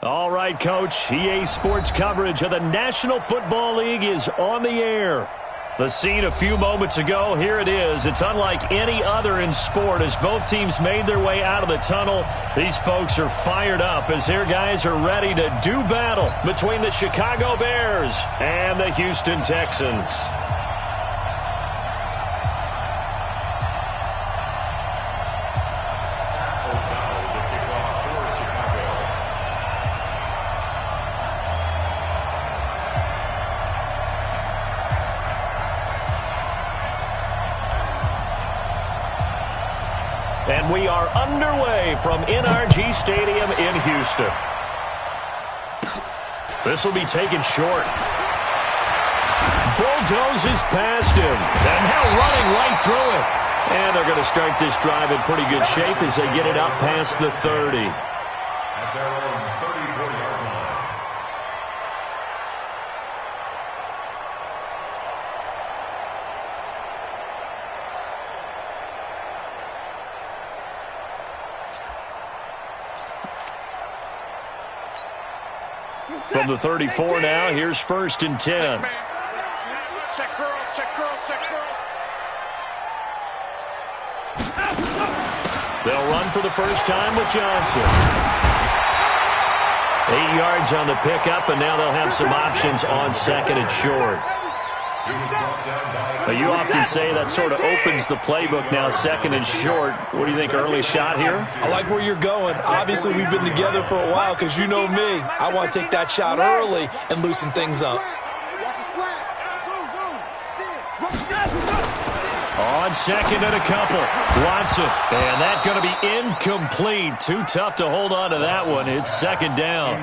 All right, Coach. EA Sports coverage of the National Football League is on the air. The scene a few moments ago, here it is. It's unlike any other in sport as both teams made their way out of the tunnel. These folks are fired up as their guys are ready to do battle between the Chicago Bears and the Houston Texans. And we are underway from NRG Stadium in Houston. This will be taken short. Bulldozes past him. And now running right through it. And they're going to start this drive in pretty good shape as they get it up past the 30. At their own 34-yard line. From the 34 now, here's 1st and 10. Check girls, check girls, check girls. They'll run for the first time with Johnson. 8 yards on the pickup, and now they'll have some options on 2nd and short. But you often say that sort of opens the playbook now, 2nd and short. What do you think, early shot here? I like where you're going. Obviously, we've been together for a while because you know me. I want to take that shot early and loosen things up. On 2nd and a couple, Watson. And that's going to be incomplete. Too tough to hold on to that one. It's 2nd down.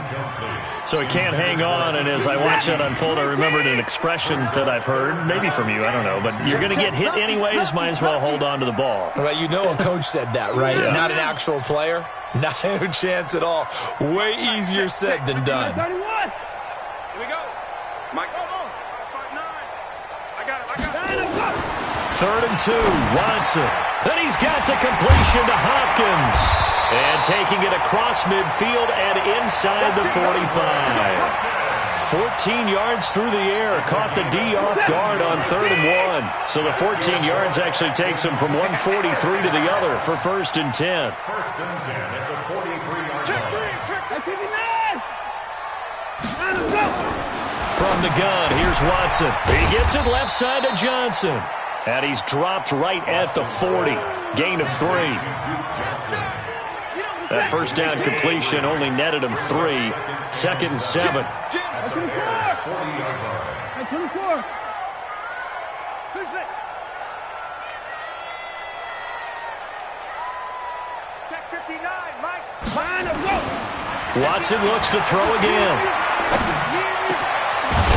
So he can't hang on, and as I watch that unfold, I remembered an expression that I've heard, maybe from you, I don't know, but you're going to get hit anyways, might as well hold on to the ball. Well, you know a coach said that, right? Yeah. Not an actual player. Not a chance at all. Way easier said than done. 31. Here we go. Mike, hold on. 5-9. I got it. 3rd and 2, Watson. Then he's got the completion to Hopkins. And taking it across midfield and inside the 45. 14 yards through the air. Caught the D off guard on 3rd and 1. So the 14 yards actually takes him from 143 to the other for 1st and 10. 1st and 10 at the 43-yard Check line. 59. From the gun, here's Watson. He gets it left side to Johnson. And he's dropped right at the 40. Gain of 3. That first down completion only netted him 3. 2nd and 7. 24. Check 59, Mike. Watson looks to throw again.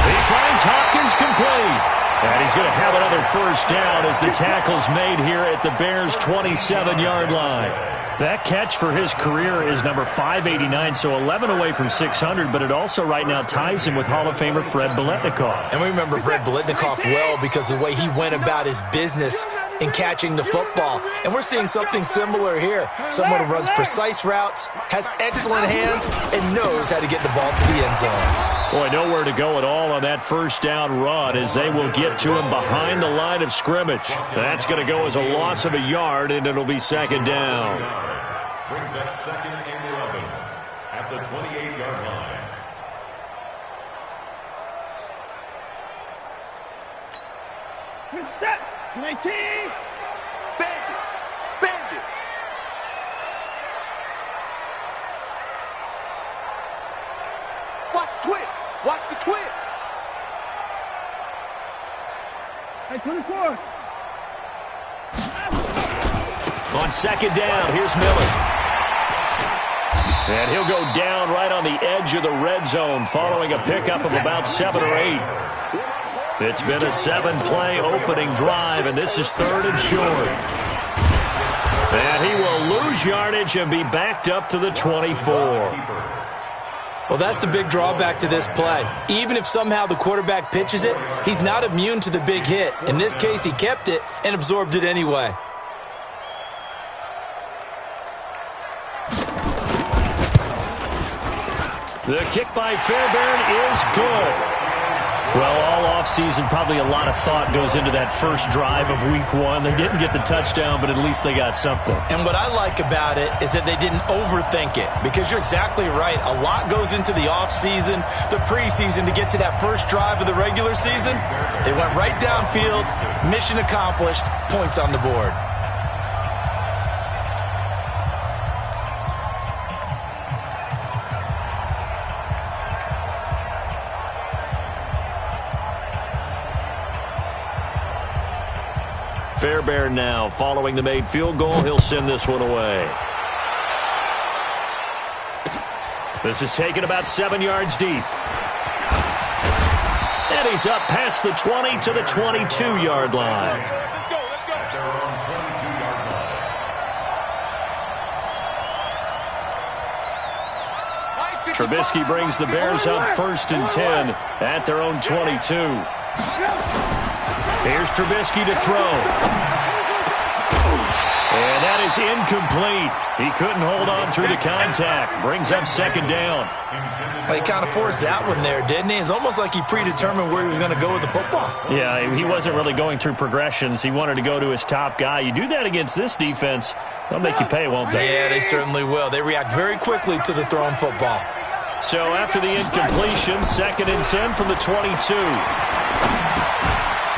He finds Hopkins complete. And he's going to have another first down as the tackle's made here at the Bears' 27-yard line. That catch for his career is number 589, so 11 away from 600, but it also right now ties him with Hall of Famer Fred Biletnikoff. And we remember Fred Biletnikoff well because of the way he went about his business in catching the football. And we're seeing something similar here. Someone who runs precise routes, has excellent hands, and knows how to get the ball to the end zone. Boy, nowhere to go at all on that first down run as they will get to him behind the line of scrimmage. That's going to go as a loss of a yard, and it'll be 2nd down. Brings up 2nd and 11 at the 28-yard line. Set. 19. Bandit. Bandit. Watch twist. Watch the twist. Hey, 24. On 2nd down, here's Miller. And he'll go down right on the edge of the red zone following a pickup of about 7 or 8. It's been a 7-play opening drive, and this is 3rd and short. And he will lose yardage and be backed up to the 24. Well, that's the big drawback to this play. Even if somehow the quarterback pitches it, he's not immune to the big hit. In this case, he kept it and absorbed it anyway. The kick by Fairbairn is good. Well, all offseason, probably a lot of thought goes into that first drive of Week 1. They didn't get the touchdown, but at least they got something. And what I like about it is that they didn't overthink it, because you're exactly right. A lot goes into the offseason, the preseason, to get to that first drive of the regular season. They went right downfield, mission accomplished, points on the board. Fairbairn now following the made field goal. He'll send this one away. This is taken about 7 yards deep. And he's up past the 20 to the 22-yard line. Let's go. At their own 22-yard line. Trubisky brings the Bears up 1st and 10 at their own 22. Here's Trubisky to throw. And that is incomplete. He couldn't hold on through the contact. Brings up 2nd down. Well, he kind of forced that one there, didn't he? It's almost like he predetermined where he was going to go with the football. Yeah, he wasn't really going through progressions. He wanted to go to his top guy. You do that against this defense, they'll make you pay, won't they? Yeah, they certainly will. They react very quickly to the thrown football. So after the incompletion, 2nd and 10 from the 22.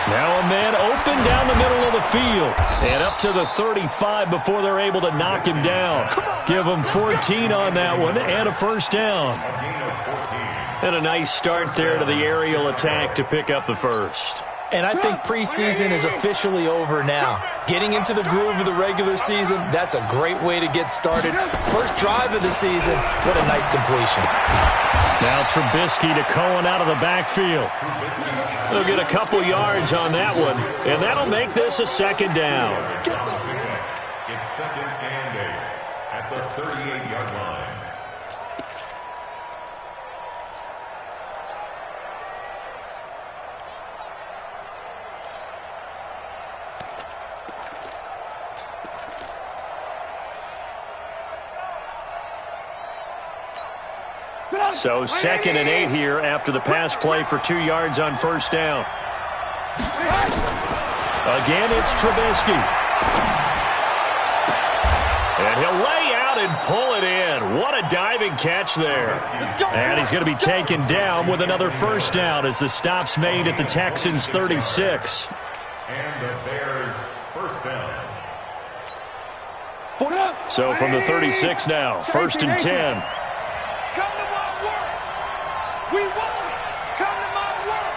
Now a man open down the middle of the field and up to the 35 before they're able to knock him down. Give him 14 on that one and a 1st down. And a nice start there to the aerial attack to pick up the 1st. And I think preseason is officially over now. Getting into the groove of the regular season, that's a great way to get started. First drive of the season, what a nice completion. Now Trubisky to Cohen out of the backfield. They'll get a couple yards on that one, and that'll make this a 2nd down. It's 2nd and 8 at the 38-yard line. So 2nd and 8 here after the pass play for 2 yards on 1st down. Again, it's Trubisky. And he'll lay out and pull it in. What a diving catch there. And he's going to be taken down with another 1st down as the stop's made at the Texans' 36. And the Bears' 1st down. So from the 36 now, 1st and 10. We want it. Come to my work.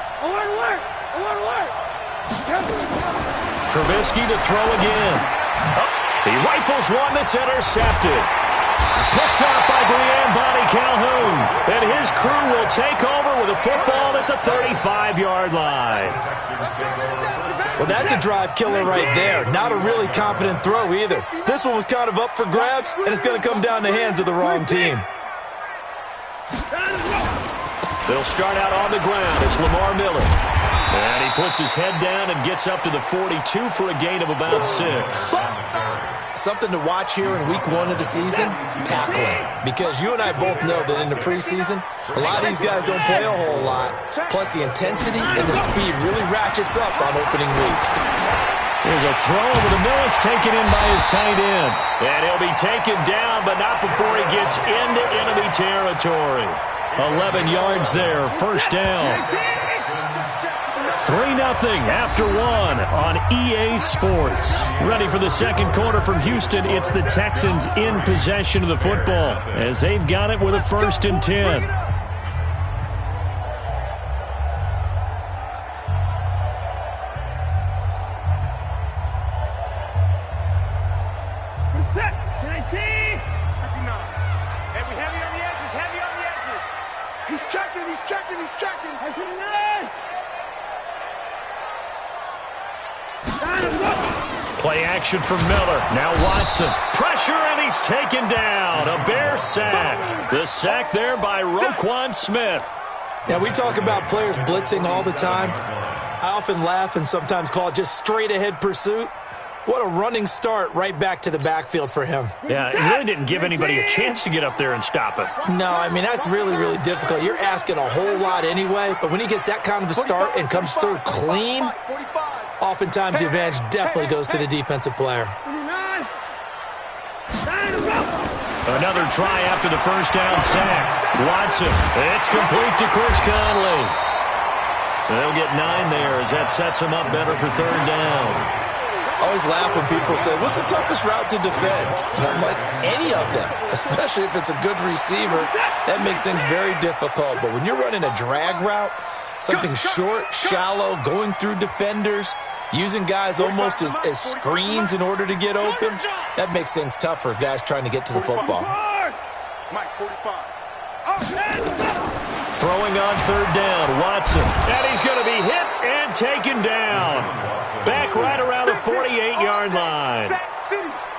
I want to work. I want to work. Trubisky to throw again. Oh, he rifles one that's intercepted. Picked up by Brian Bonnie Calhoun. And his crew will take over with a football at the 35-yard line. Well, that's a drive killer right there. Not a really confident throw either. This one was kind of up for grabs, and it's going to come down the hands of the wrong team. They'll start out on the ground. It's Lamar Miller. And he puts his head down and gets up to the 42 for a gain of about 6. Something to watch here in Week 1 of the season, tackling. Because you and I both know that in the preseason, a lot of these guys don't play a whole lot. Plus, the intensity and the speed really ratchets up on opening week. There's a throw over the middle. It's taken in by his tight end. And he'll be taken down, but not before he gets into enemy territory. 11 yards there, 1st down. 3-0 after 1 on EA Sports. Ready for the 2nd quarter from Houston. It's the Texans in possession of the football as they've got it with a 1st and 10. Set. 19. 59. Heavy on the edges. Heavy on the edges. He's checking. He's checking. He's checking. 59. Play action for Miller. Now Watson. Pressure, and he's taken down. A Bear sack. The sack there by Roquan Smith. Now, we talk about players blitzing all the time. I often laugh and sometimes call it just straight-ahead pursuit. What a running start right back to the backfield for him. Yeah, it really didn't give anybody a chance to get up there and stop him. No, I mean, that's really, really difficult. You're asking a whole lot anyway, but when he gets that kind of a start and comes through clean, oftentimes the advantage definitely goes to the defensive player. Another try after the first down sack. Watson, it's complete to Chris Conley. They'll get 9 there as that sets him up better for third down. I always laugh when people say, what's the toughest route to defend? And I'm like, any of them, especially if it's a good receiver. That makes things very difficult. But when you're running a drag route, something short, shallow, going through defenders, using guys almost as screens in order to get open, that makes things tough for guys trying to get to the football. Throwing on third down, Watson. And he's going to be hit and taken down. Back right around the 48-yard line.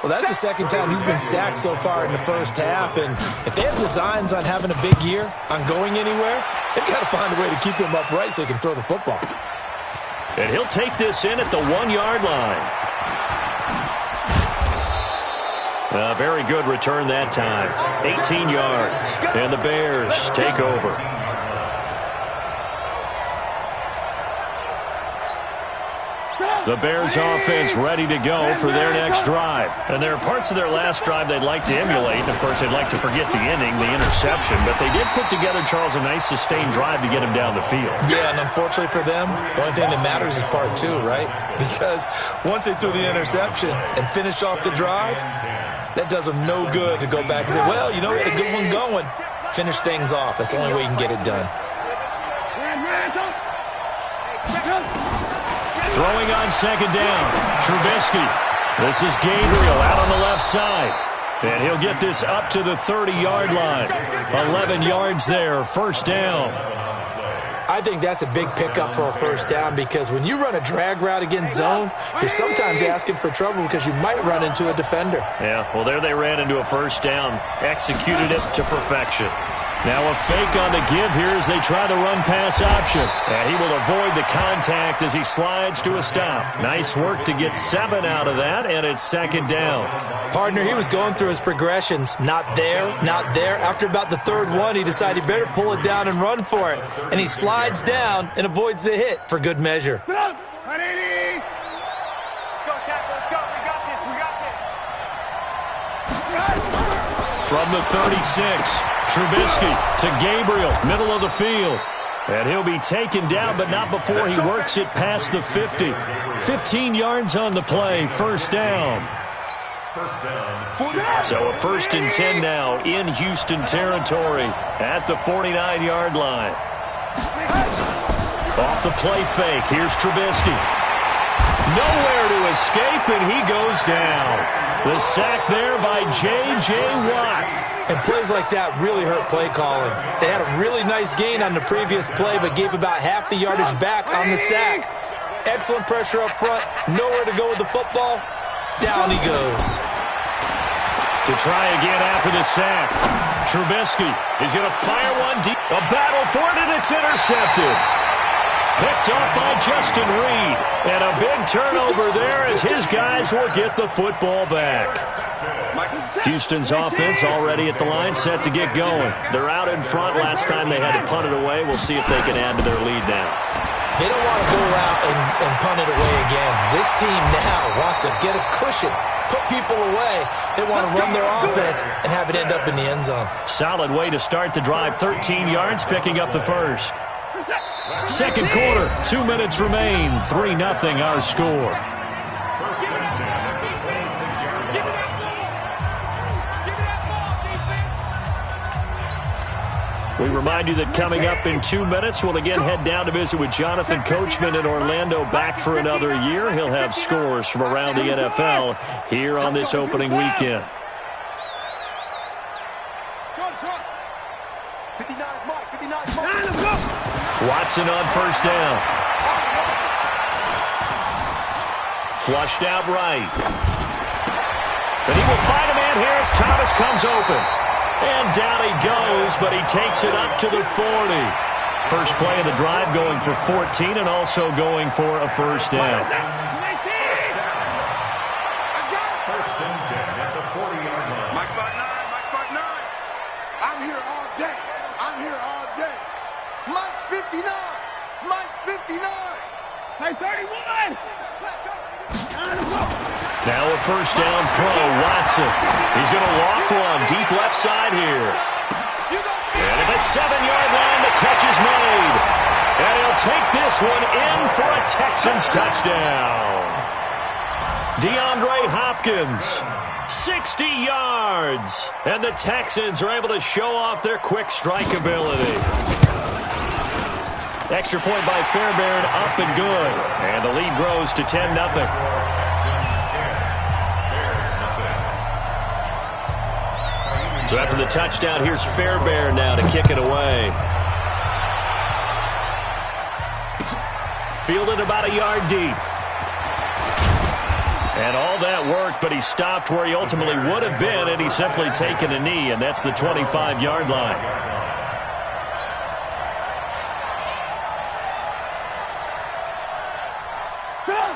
Well, that's the second time he's been sacked so far in the first half. And if they have designs on having a big year, on going anywhere, they've got to find a way to keep him upright so he can throw the football. And he'll take this in at the 1-yard line. A very good return that time. 18 yards. And the Bears take over. The Bears offense ready to go for their next drive. And there are parts of their last drive they'd like to emulate. And, of course, they'd like to forget the inning, the interception. But they did put together, Charles, a nice sustained drive to get him down the field. Yeah, and unfortunately for them, the only thing that matters is part 2, right? Because once they threw the interception and finished off the drive, that does them no good to go back and say, well, you know, we had a good one going. Finish things off. That's the only way you can get it done. Throwing on second down, Trubisky. This is Gabriel out on the left side. And he'll get this up to the 30-yard line. 11 yards there, first down. I think that's a big pickup for a first down because when you run a drag route against zone, you're sometimes asking for trouble because you might run into a defender. Yeah, well, there they ran into a first down, executed it to perfection. Now a fake on the give here as they try the run-pass option. And he will avoid the contact as he slides to a stop. Nice work to get 7 out of that, and it's second down. Partner, he was going through his progressions. Not there, not there. After about the third one, he decided he better pull it down and run for it. And he slides down and avoids the hit for good measure. From the 36, Trubisky to Gabriel, middle of the field. And he'll be taken down, but not before he works it past the 50. 15 yards on the play, first down. So a 1st and 10 now in Houston territory at the 49-yard line. Off the play fake, here's Trubisky. Nowhere to escape, and he goes down. The sack there by J.J. Watt. And plays like that really hurt play calling. They had a really nice gain on the previous play, but gave about half the yardage back on the sack. Excellent pressure up front. Nowhere to go with the football. Down he goes. To try again after the sack. Trubisky is going to fire one deep. A battle for it, and it's intercepted. Picked off by Justin Reed. And a big turnover there as his guys will get the football back. Houston's offense already at the line, set to get going. They're out in front. Last time they had to punt it away. We'll see if they can add to their lead now. They don't want to go out and punt it away again. This team now wants to get a cushion, put people away. They want to run their offense and have it end up in the end zone. Solid way to start the drive. 13 yards, picking up the first. Second quarter, 2 minutes remain. 3-0 our score. We remind you that coming up in 2 minutes, we'll again head down to visit with Jonathan Coachman in Orlando, back for another year. He'll have scores from around the NFL here on this opening weekend. Watson on first down. Flushed out right. But he will find a man here as Thomas comes open. And down he goes, but he takes it up to the 40. First play of the drive going for 14 and also going for a first down. I'm here all day. I'm here all day. Mike's 59. Mike's 59. Hey, 31. Now a first down throw, Watson. He's going to walk one deep left side here. And at the 7-yard line, the catch is made. And he'll take this one in for a Texans touchdown. DeAndre Hopkins, 60 yards. And the Texans are able to show off their quick strike ability. Extra point by Fairbairn, up and good. And the lead grows to 10-0. So after the touchdown, here's Fairbairn now to kick it away. Fielded about a yard deep. And all that worked, but he stopped where he ultimately would have been, and he's simply taken a knee, and that's the 25-yard line.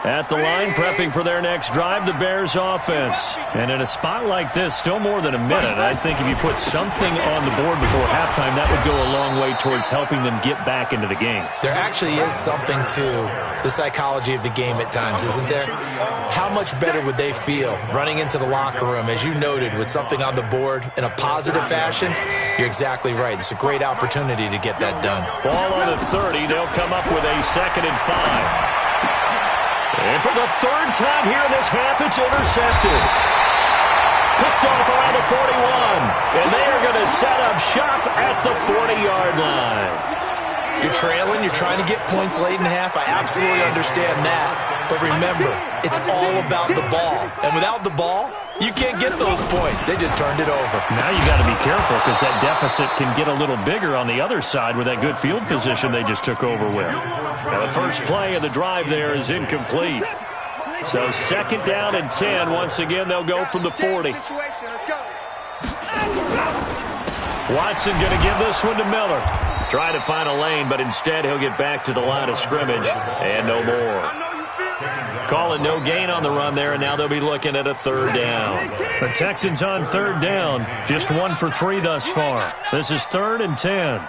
At the line, prepping for their next drive, the Bears offense. And in a spot like this, still more than a minute. I think if you put something on the board before halftime, that would go a long way towards helping them get back into the game. There actually is something to the psychology of the game at times, isn't there? How much better would they feel running into the locker room, as you noted, with something on the board in a positive fashion? You're exactly right. It's a great opportunity to get that done. Ball on the 30. They'll come up with a 2nd and 5. And for the third time here in this half, it's intercepted. Picked off around the 41. And they are going to set up shop at the 40-yard line. You're trailing. You're trying to get points late in half. I absolutely understand that. But remember, it's all about the ball. And without the ball, you can't get those points. They just turned it over. Now you got to be careful because that deficit can get a little bigger on the other side with that good field position they just took over with. Now the first play of the drive there is incomplete. So 2nd down and 10. Once again, they'll go from the 40. Watson going to give this one to Miller. Try to find a lane, but instead he'll get back to the line of scrimmage and no more. Calling no gain on the run there, and now they'll be looking at a 3rd down. The Texans on 3rd down, just 1 for 3 thus far. This is 3rd and 10.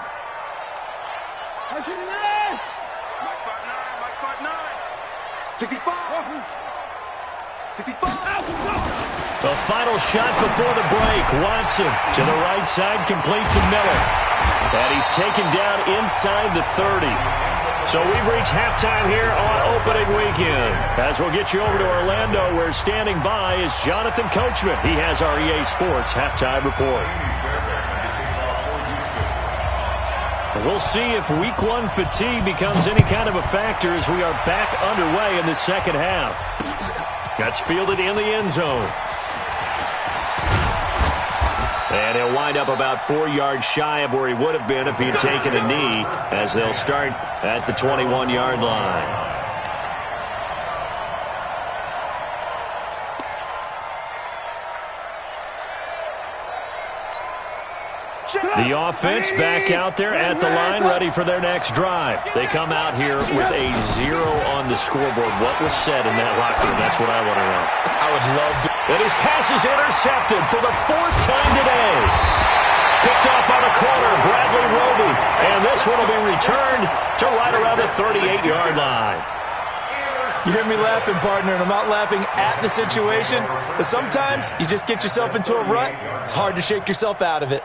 The final shot before the break. Watson to the right side, complete to Miller. And he's taken down inside the 30. So we've reached halftime here on opening weekend. As we'll get you over to Orlando, where standing by is Jonathan Coachman. He has our EA Sports halftime report. We'll see if Week 1 fatigue becomes any kind of a factor as we are back underway in the second half. That's fielded in the end zone. And he'll wind up about 4 yards shy of where he would have been if he had taken a knee, as they'll start at the 21-yard line. The offense back out there at the line, ready for their next drive. They come out here with a 0 on the scoreboard. What was said in that locker room? That's what I want to know. I would love to. And his pass is intercepted for the 4th time today. Picked off by the corner, Bradley Roby. And this one will be returned to right around the 38-yard line. You hear me laughing, partner, and I'm not laughing at the situation. But sometimes you just get yourself into a rut. It's hard to shake yourself out of it.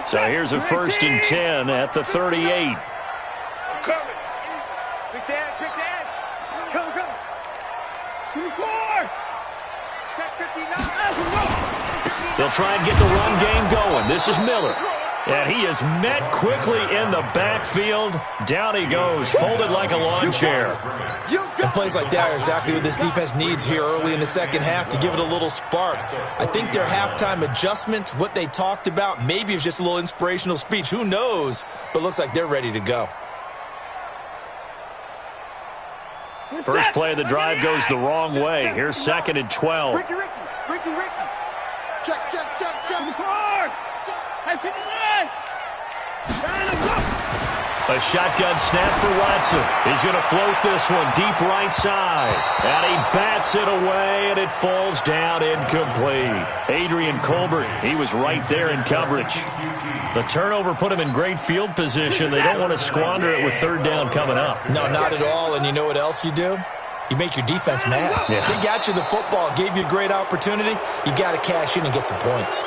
So here's a 1st and 10 at the 38. I'm coming. Quick the edge. Come. 2-4. Check 59. They'll try and get the run game going. This is Miller. And he is met quickly in the backfield. Down he goes, folded like a lawn chair. And plays like that are exactly what this defense needs here early in the second half to give it a little spark. I think their halftime adjustment, what they talked about, maybe it was just a little inspirational speech. Who knows? But looks like they're ready to go. First play of the drive goes the wrong way. Here's 2nd and 12. Ricky. Check. A shotgun snap for Watson. He's going to float this one deep right side. And he bats it away, and it falls down incomplete. Adrian Colbert, he was right there in coverage. The turnover put him in great field position. They don't want to squander it with third down coming up. No, not at all. And you know what else you do? You make your defense mad. Yeah. They got you the football, gave you a great opportunity. You got to cash in and get some points.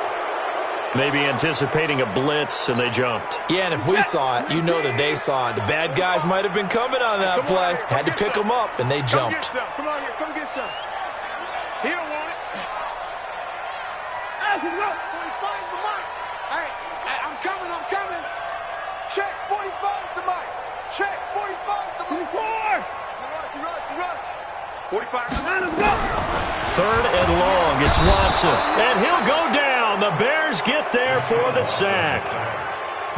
Maybe anticipating a blitz, and they jumped. Yeah, and if we saw it, you know that they saw it. The bad guys might have been coming on that play. Had to pick them up, and they jumped. Come on here, come get some. He don't want it. Hey, 45 the mic. Hey, I'm coming. Check, 45 the mic. Check, 45 the mic. 24. You run. 45. Let him go. Third and long. It's Watson. And he'll go down. The Bears get there for the sack.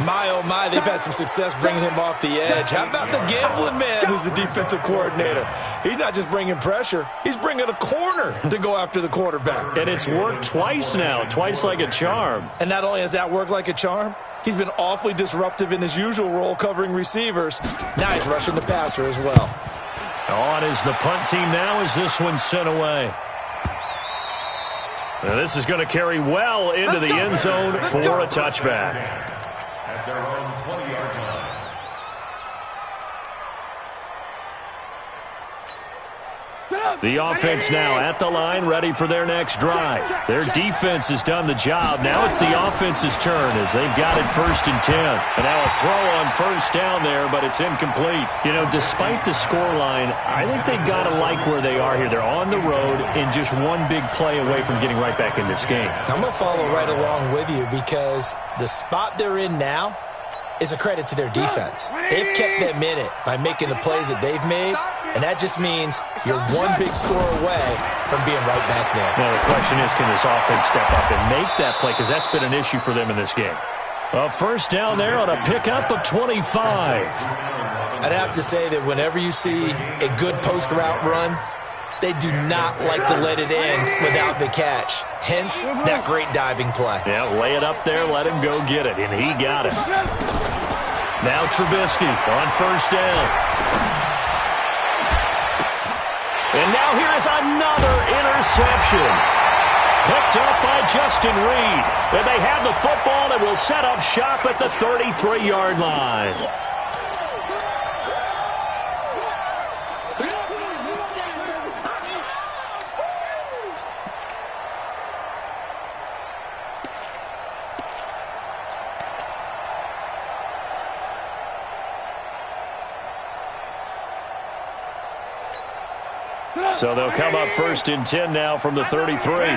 My, oh my, they've had some success bringing him off the edge. How about the gambling man who's the defensive coordinator? He's not just bringing pressure. He's bringing a corner to go after the quarterback. And it's worked twice now, twice like a charm. And not only has that worked like a charm, he's been awfully disruptive in his usual role covering receivers. Now he's rushing the passer as well. On is the punt team now as this one's sent away. Now this is going to carry well into the end zone for a touchback. At their own 20-yard line. The offense now at the line, ready for their next drive. Their defense has done the job. Now it's the offense's turn as they've got it 1st and 10. And now a throw on first down there, but it's incomplete. You know, despite the scoreline, I think they've got to like where they are here. They're on the road and just one big play away from getting right back in this game. I'm going to follow right along with you because the spot they're in now is a credit to their defense. They've kept them in it by making the plays that they've made, and that just means you're one big score away from being right back there. Now, the question is, can this offense step up and make that play? Because that's been an issue for them in this game. A first down there on a pickup of 25. I'd have to say that whenever you see a good post route run, they do not like to let it end without the catch. Hence, that great diving play. Yeah, lay it up there, let him go get it, and he got it. Now Trubisky on first down. And now here's another interception. Picked up by Justin Reed. And they have the football and will set up shop at the 33-yard line. So they'll come up 1st and 10 now from the 33. Hey,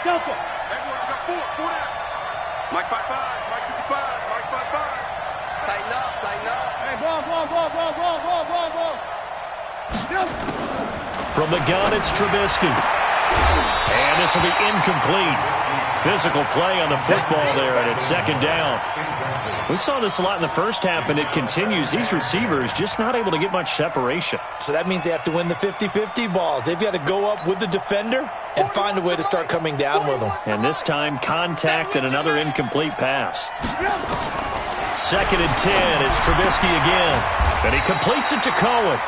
Delta. Mike 55, Mike 55, Mike 55. Tighten up. Hey, ball. From the gun, it's Trubisky. And this will be incomplete. Physical play on the football there, and it's 2nd down. We saw this a lot in the first half, and it continues. These receivers just not able to get much separation. So that means they have to win the 50-50 balls. They've got to go up with the defender and find a way to start coming down with them. And this time, contact and another incomplete pass. 2nd and 10. It's Trubisky again. And he completes it to Cohen.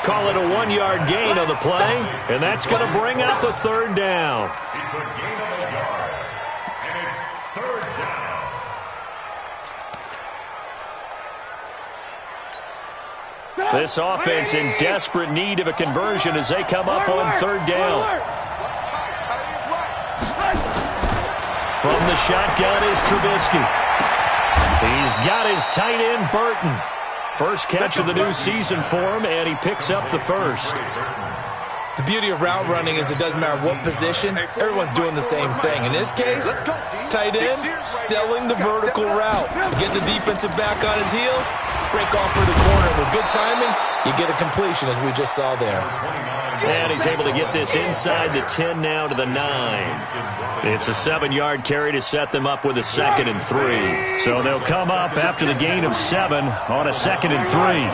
Call it a 1-yard gain on the play, and that's going to bring up a 3rd down. It's a gain of a yard. And it's 3rd down. This offense in desperate need of a conversion as they come up on 3rd down. From the shotgun is Trubisky. He's got his tight end, Burton. First catch of the new season for him, and he picks up the first. The beauty of route running is it doesn't matter what position, everyone's doing the same thing. In this case, tight end, selling the vertical route. Get the defensive back on his heels, break off for the corner. With good timing, you get a completion, as we just saw there. And he's able to get this inside the 10 now to the 9. It's a 7-yard carry to set them up with a 2nd and 3. So they'll come up after the gain of 7 on a 2nd and 3.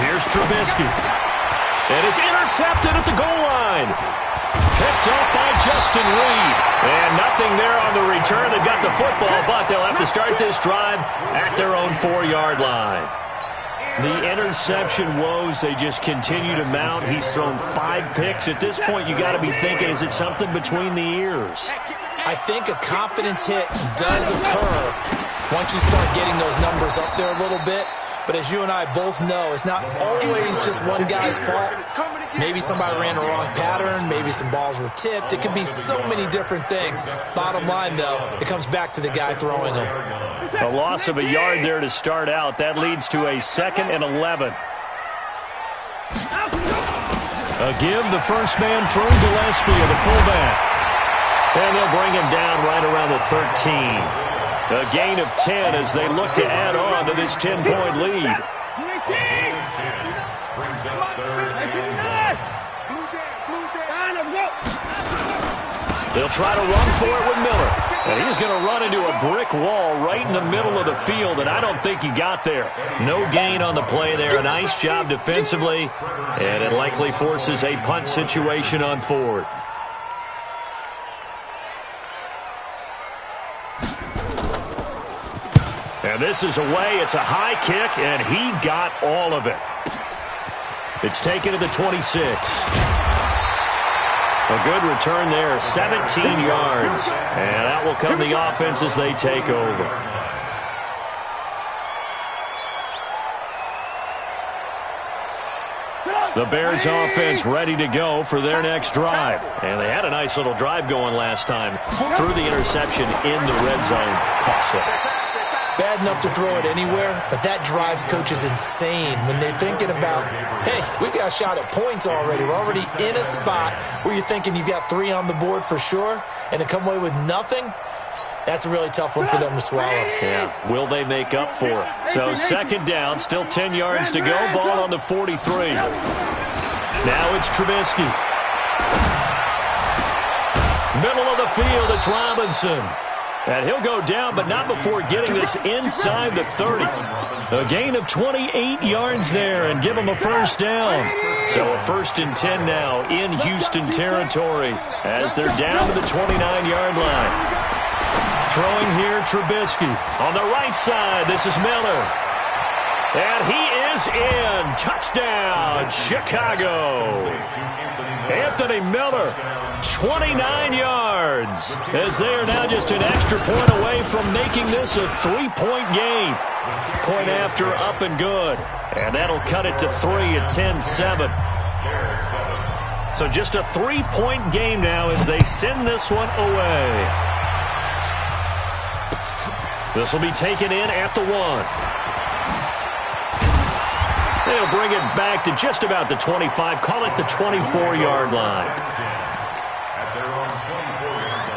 Here's Trubisky. And it's intercepted at the goal line. picked off by Justin Reed. And nothing there on the return. They've got the football, but they'll have to start this drive at their own 4-yard line. The interception woes, they just continue to mount. He's thrown 5 picks. At this point, you got to be thinking, is it something between the ears? I think a confidence hit does occur once you start getting those numbers up there a little bit. But as you and I both know, it's not always just one guy's fault. Maybe somebody ran the wrong pattern. Maybe some balls were tipped. It could be so many different things. Bottom line, though, it comes back to the guy throwing them. A loss of a yard there to start out. That leads to a 2nd and 11. A give, the first man through Gillespie, the fullback. And they'll bring him down right around the 13. A gain of 10 as they look to add on to this 10-point lead. They'll try to run for it with Miller. And he's going to run into a brick wall right in the middle of the field, and I don't think he got there. No gain on the play there. A nice job defensively, and it likely forces a punt situation on 4th. And this is away. It's a high kick, and he got all of it. It's taken to the 26. A good return there, 17 yards. And that will come the offense as they take over. The Bears offense ready to go for their next drive. And they had a nice little drive going last time. Threw the interception in the red zone. Costly. Bad enough to throw it anywhere, but that drives coaches insane when they're thinking about, hey, we got a shot at points already. We're already in a spot where you're thinking you got 3 on the board for sure, and to come away with nothing, that's a really tough one for them to swallow. Yeah, will they make up for it? So 2nd down, still 10 yards to go, ball on the 43. Now it's Trubisky. Middle of the field, it's Robinson. And he'll go down, but not before getting this inside the 30. A gain of 28 yards there and give him a first down. So a 1st and 10 now in Houston territory as they're down to the 29-yard line. Throwing here, Trubisky. On the right side, this is Miller. And he is in. Touchdown, Chicago. Anthony Miller, 29 yards, as they are now just an extra point away from making this a 3-point game. Point after, up and good. And that'll cut it to 3 at 10-7. So just a 3-point game now as they send this one away. This will be taken in at the 1. They'll bring it back to just about the 25. Call it the 24-yard line. At their own 24-yard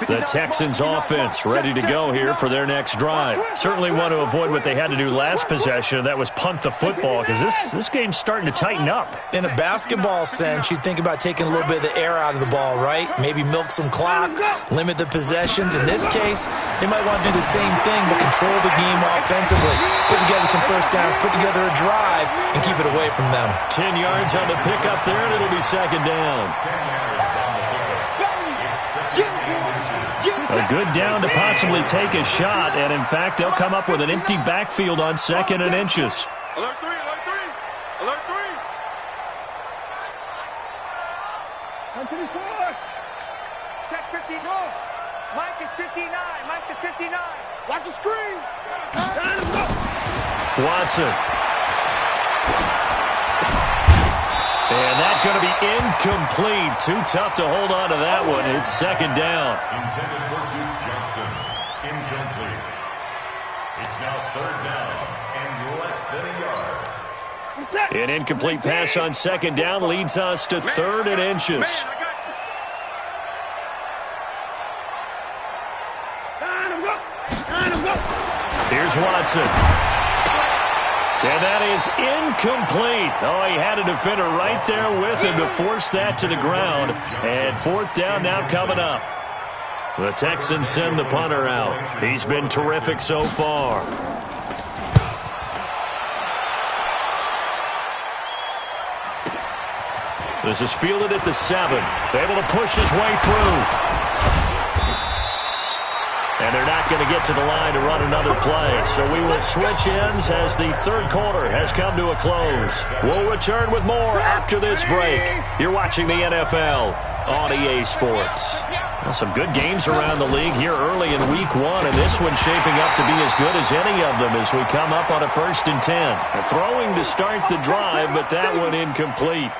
line. The Texans offense ready to go here for their next drive. Certainly want to avoid what they had to do last possession. That was punt the football, because this game's starting to tighten up. In a basketball sense, you think about taking a little bit of the air out of the ball, right? Maybe milk some clock, limit the possessions. In this case, they might want to do the same thing, but control the game offensively. Put together some first downs, put together a drive, and keep it away from them. 10 yards on the pickup there, and it'll be 2nd down. A good down to possibly take a shot, and in fact, they'll come up with an empty backfield on 2nd and inches. Alert 3, alert 3, alert 3. 124. Check 54. Mike is 59. Mike to 59. Watch the screen. Watson. And that's going to be incomplete. Too tough to hold on to that one. It's 2nd down. Intended for Duke Johnson. Incomplete. It's now 3rd down and less than a yard. An incomplete pass on 2nd down leads us to 3rd and inches. Here's Watson. And that is incomplete. Oh, he had a defender right there with him to force that to the ground. And 4th down now coming up. The Texans send the punter out. He's been terrific so far. This is fielded at the 7. Able to push his way through. And they're not going to get to the line to run another play. So we will switch ends as the third quarter has come to a close. We'll return with more after this break. You're watching the NFL on EA Sports. Well, some good games around the league here early in week 1, and this one's shaping up to be as good as any of them as we come up on a 1st and 10. Throwing to start the drive, but that one incomplete.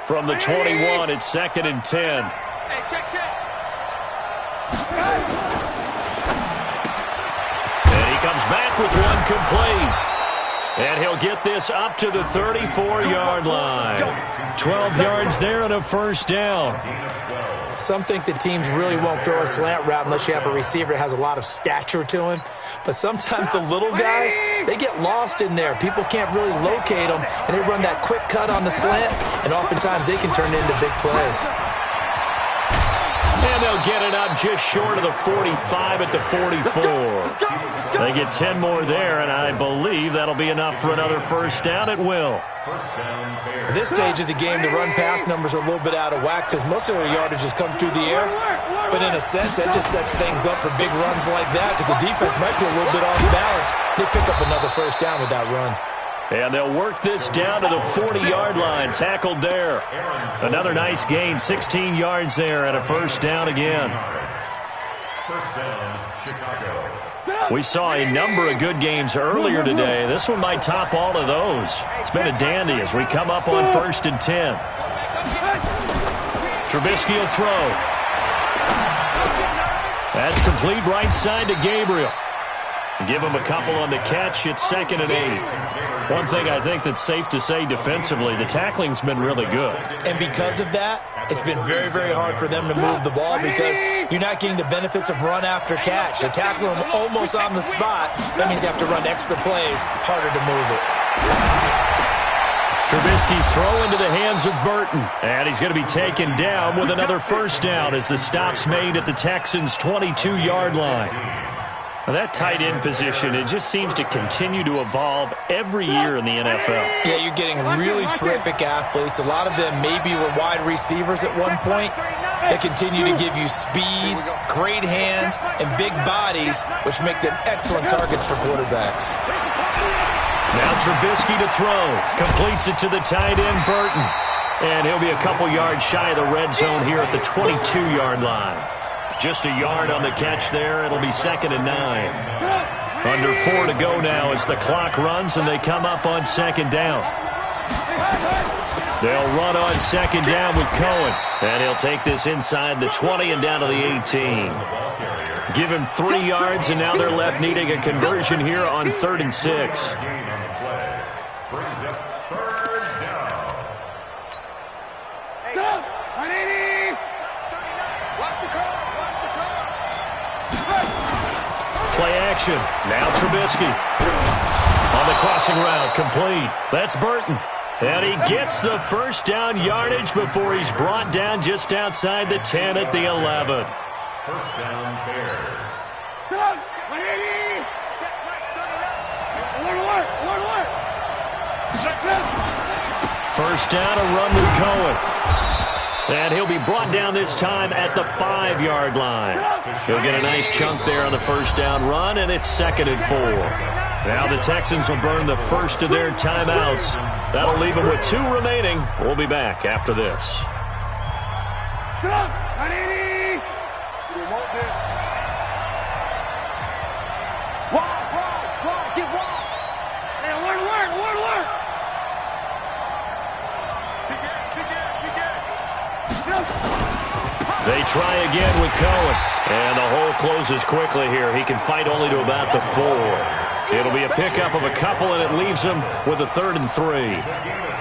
From the 21, it's 2nd and 10. Hey, check. And he comes back with one complete. And he'll get this up to the 34-yard line. 12 yards there and a 1st down. Some think that teams really won't throw a slant route unless you have a receiver that has a lot of stature to him. But sometimes the little guys, they get lost in there. People can't really locate them, and they run that quick cut on the slant, and oftentimes they can turn it into big plays. And they'll get it up just short of the 45 at the 44. They get 10 more there, and I believe that'll be enough for another 1st down. It will. At this stage of the game, the run-pass numbers are a little bit out of whack because most of their yardage has come through the air. But in a sense, that just sets things up for big runs like that because the defense might be a little bit off balance. They pick up another 1st down with that run. And they'll work this down to the 40-yard line. Tackled there. Another nice gain, 16 yards there, and a 1st down again. 1st down, Chicago. We saw a number of good games earlier today. This one might top all of those. It's been a dandy as we come up on 1st and 10. Trubisky will throw. That's complete right side to Gabriel. Give him a couple on the catch. It's 2nd and 8. One thing I think that's safe to say defensively, the tackling's been really good. And because of that, it's been very, very hard for them to move the ball because you're not getting the benefits of run after catch. They're tackling them almost on the spot. That means you have to run extra plays, harder to move it. Trubisky's throw into the hands of Burton. And he's going to be taken down with another 1st down as the stop's made at the Texans' 22-yard line. Now that tight end position, it just seems to continue to evolve every year in the NFL. Yeah, you're getting really terrific athletes. A lot of them maybe were wide receivers at one point. They continue to give you speed, great hands, and big bodies, which make them excellent targets for quarterbacks. Now Trubisky to throw. Completes it to the tight end, Burton. And he'll be a couple yards shy of the red zone here at the 22-yard line. Just a yard on the catch there. It'll be 2nd and 9. Under 4 to go now as the clock runs and they come up on 2nd down. They'll run on 2nd down with Cohen. And he'll take this inside the 20 and down to the 18. Give him 3 yards, and now they're left needing a conversion here on 3rd and 6. Play action. Now Trubisky. On the crossing route, complete. That's Burton. And he gets the 1st down yardage before he's brought down just outside the 10 at the 11. 1st down, Bears. 1st down, a run with Cohen. And he'll be brought down this time at the 5-yard line. He'll get a nice chunk there on the 1st down run, and it's 2nd and 4. Now the Texans will burn the first of their timeouts. That'll leave them with 2 remaining. We'll be back after this. They try again with Cohen. And the hole closes quickly here. He can fight only to about the 4. It'll be a pickup of a couple, and it leaves him with a 3rd and 3.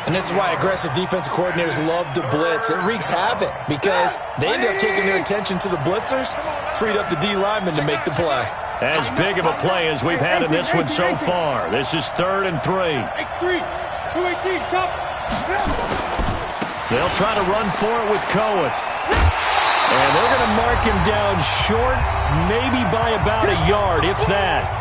And this is why aggressive defensive coordinators love to blitz. It wreaks havoc because they end up taking their attention to the blitzers, freed up the D lineman to make the play. As big of a play as we've had in this one so far. This is 3rd and 3. X3, 218, chop. They'll try to run for it with Cohen. And they're going to mark him down short maybe by about a yard, if that.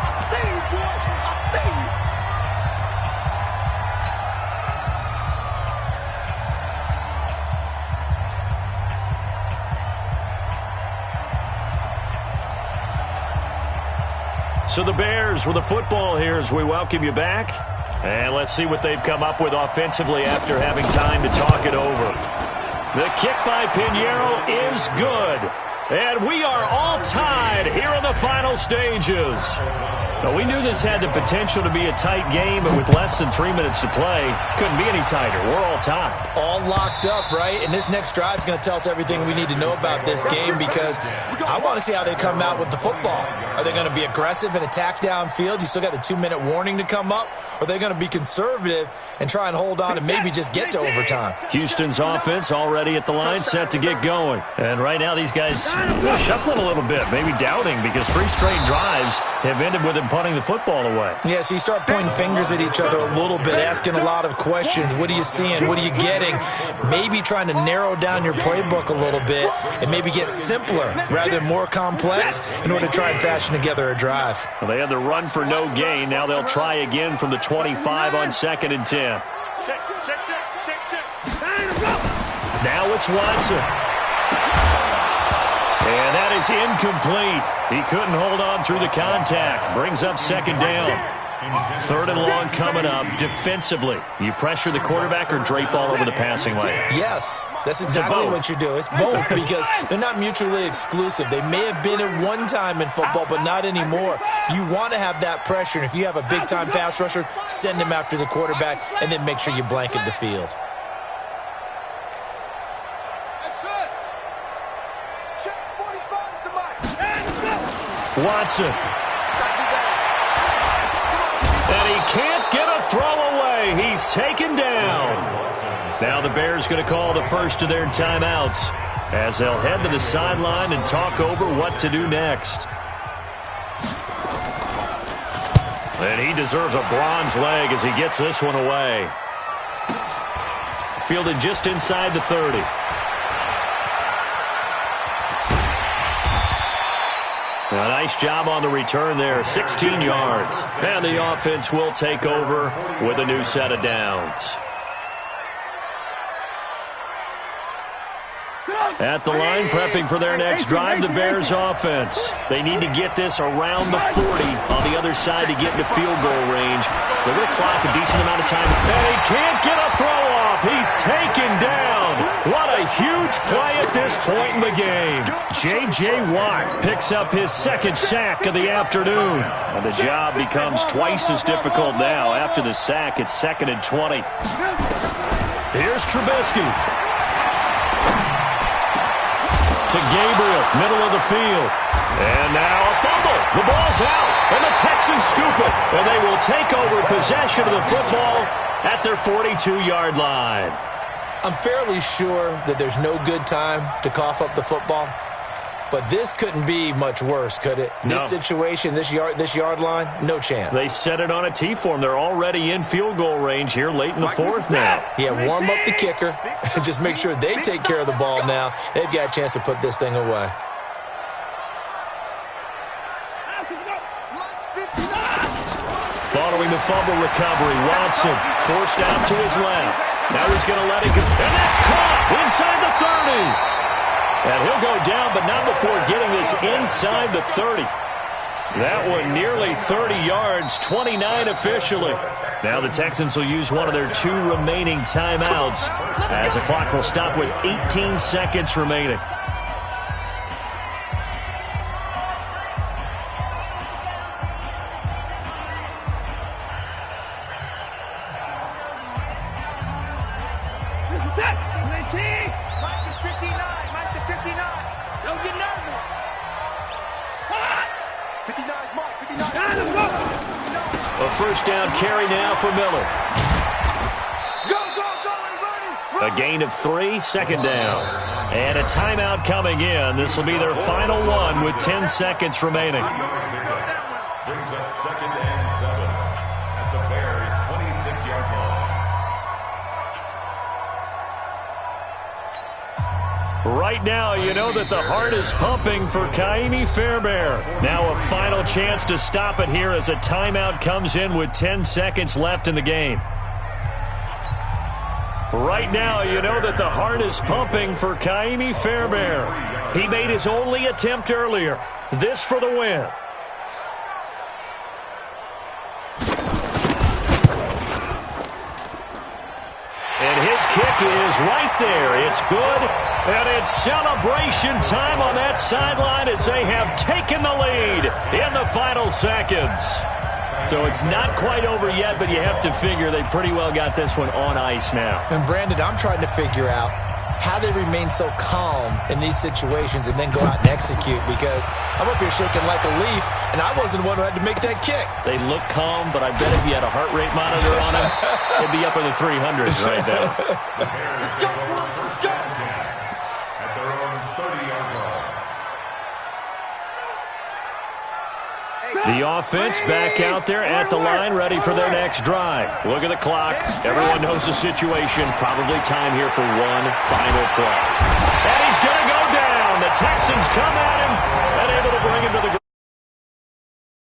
So the Bears with the football here as we welcome you back. And let's see what they've come up with offensively after having time to talk it over. The kick by Pinheiro is good. And we are all tied here in the final stages. Now, we knew this had the potential to be a tight game, but with less than 3 minutes to play, couldn't be any tighter. We're all tied. All locked up, right? And this next drive is going to tell us everything we need to know about this game because I want to see how they come out with the football. Are they going to be aggressive and attack downfield? You still got the 2-minute warning to come up? Or are they going to be conservative and try and hold on and maybe just get to overtime? Houston's offense already at the line, set to get going. And right now these guys shuffling a little bit, maybe doubting because 3 straight drives have ended with them punting the football away. Yeah, so you start pointing fingers at each other a little bit, asking a lot of questions. What are you seeing? What are you getting? Maybe trying to narrow down your playbook a little bit and maybe get simpler rather than more complex in order to try and fashion together a drive. Well, they had the run for no gain. Now they'll try again from the 25 on 2nd and 10. Now it's Watson. And that is incomplete. He couldn't hold on through the contact. Brings up 2nd down. 3rd and long coming up. Defensively, you pressure the quarterback or drape all over the passing lane? Yes, that's exactly what you do. It's both because they're not mutually exclusive. They may have been at one time in football, but not anymore. You want to have that pressure. And if you have a big-time pass rusher, send him after the quarterback and then make sure you blanket the field. Watson. And he can't get a throw away. He's taken down. Now the Bears going to call the first of their timeouts as they'll head to the sideline and talk over what to do next. And he deserves a bronze leg as he gets this one away. Fielded just inside the 30. A nice job on the return there, 16 yards. And the offense will take over with a new set of downs. At the line, prepping for their next drive, the Bears offense. They need to get this around the 40 on the other side to get into field goal range. They're going to clock a decent amount of time. And he can't get a throw off. He's taken down. What a huge play at this point in the game. J.J. Watt picks up his 2nd sack of the afternoon. And the job becomes twice as difficult now. After the sack, it's 2nd and 20. Here's Trubisky. To Gabriel, middle of the field. And now a fumble. The ball's out. And the Texans scoop it. And they will take over possession of the football at their 42-yard line. I'm fairly sure that there's no good time to cough up the football. But this couldn't be much worse, could it? No. This situation, this yard line, no chance. They set it on a T-form. They're already in field goal range here late in the 4th now. Yeah, warm up the kicker. Just make sure they take care of the ball now. They've got a chance to put this thing away. Following the fumble recovery, Watson forced out to his left. Now he's going to let it go. And that's caught inside the 30. And he'll go down, but not before getting this inside the 30. That one nearly 30 yards, 29 officially. Now the Texans will use one of their 2 remaining timeouts as the clock will stop with 18 seconds remaining. A first down carry now for Miller. A gain of 3, 2nd down. And a timeout coming in. This will be their final one with 10 seconds remaining. Brings up 2nd and 7 at the Bears' 26-yard line. Right now, you know that the heart is pumping for Kaimi Fairbairn. Now a final chance to stop it here as a timeout comes in with 10 seconds left in the game. Right now, you know that the heart is pumping for Kaimi Fairbairn. He made his only attempt earlier. This for the win. And his kick is right there. It's good. And it's celebration time on that sideline as they have taken the lead in the final seconds. So it's not quite over yet, but you have to figure they pretty well got this one on ice now. And Brandon, I'm trying to figure out how they remain so calm in these situations and then go out and execute, because I'm up here shaking like a leaf, and I wasn't the one who had to make that kick. They look calm, but I bet if you had a heart rate monitor on them, they'd be up in the 300s right now. The Bears go first down at their own 30-yard line. The offense back out there at the line, ready for their next drive. Look at the clock. Everyone knows the situation. Probably time here for one final play. And he's going to go down. The Texans come at him